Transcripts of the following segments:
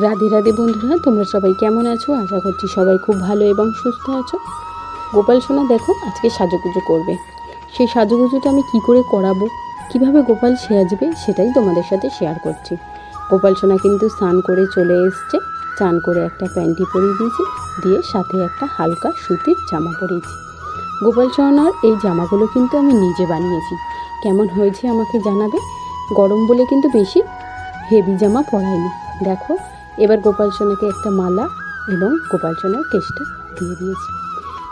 রাধে রাধে বন্ধুরা, তোমরা সবাই কেমন আছো? আশা করছি সবাই খুব ভালো এবং সুস্থ আছো। গোপাল সোনা দেখো আজকে সাজুগুজু করবে। সেই সাজুগুজুটা আমি কি করে করাবো, কিভাবে গোপাল সেজবে সেটাই তোমাদের সাথে শেয়ার করছি। গোপাল সোনা কিন্তু স্নান করে চলে এসছে। চান করে একটা প্যান্টি পরিয়ে দিয়েছি, দিয়ে সাথে একটা হালকা সুতির জামা পরিয়েছি। গোপাল সোনার এই জামাগুলো কিন্তু আমি নিজে বানিয়েছি। কেমন হয়েছে আমাকে জানাবে। গরম বলে কিন্তু বেশি হেভি জামা পরাইনি। দেখো, এবার গোপাল সোনাকে একটা মালা এবং গোপাল সোনার কেশটা দিয়ে দিয়েছি।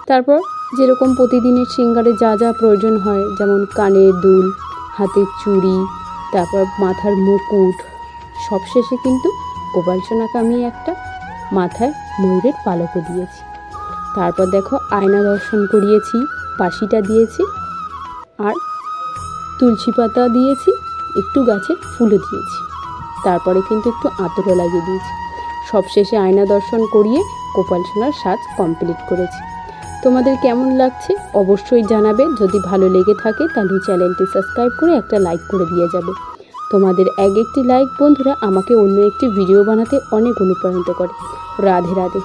তারপর যেরকম প্রতিদিনের শৃঙ্গারে যা যা প্রয়োজন হয়, যেমন কানের দুল, হাতের চুড়ি, তারপর মাথার মুকুট, সবশেষে কিন্তু গোপাল সোনাকে আমি একটা মাথায় ময়ূরের পালকও দিয়েছি। তারপর দেখো আয়না দর্শন করিয়েছি, বাঁশিটা দিয়েছি, আর তুলসী পাতা দিয়েছি, একটু গাছে ফুলও দিয়েছি। তারপরে কিন্তু একটু আতরও লাগিয়ে দিয়েছি। সবশেষে আয়না দর্শন করিয়ে গোপাল সোনার সাজ কমপ্লিট করেছি। তোমাদের কেমন লাগছে অবশ্যই জানাবে। যদি ভালো লেগে থাকে তাহলে চ্যানেলটি সাবস্ক্রাইব করে একটা লাইক করে দিয়ে যাবে। তোমাদের একটি লাইক বন্ধুরা আমাকে অন্য একটি ভিডিও বানাতে অনেক অনুপ্রাণিত করে। রাধে রাধে।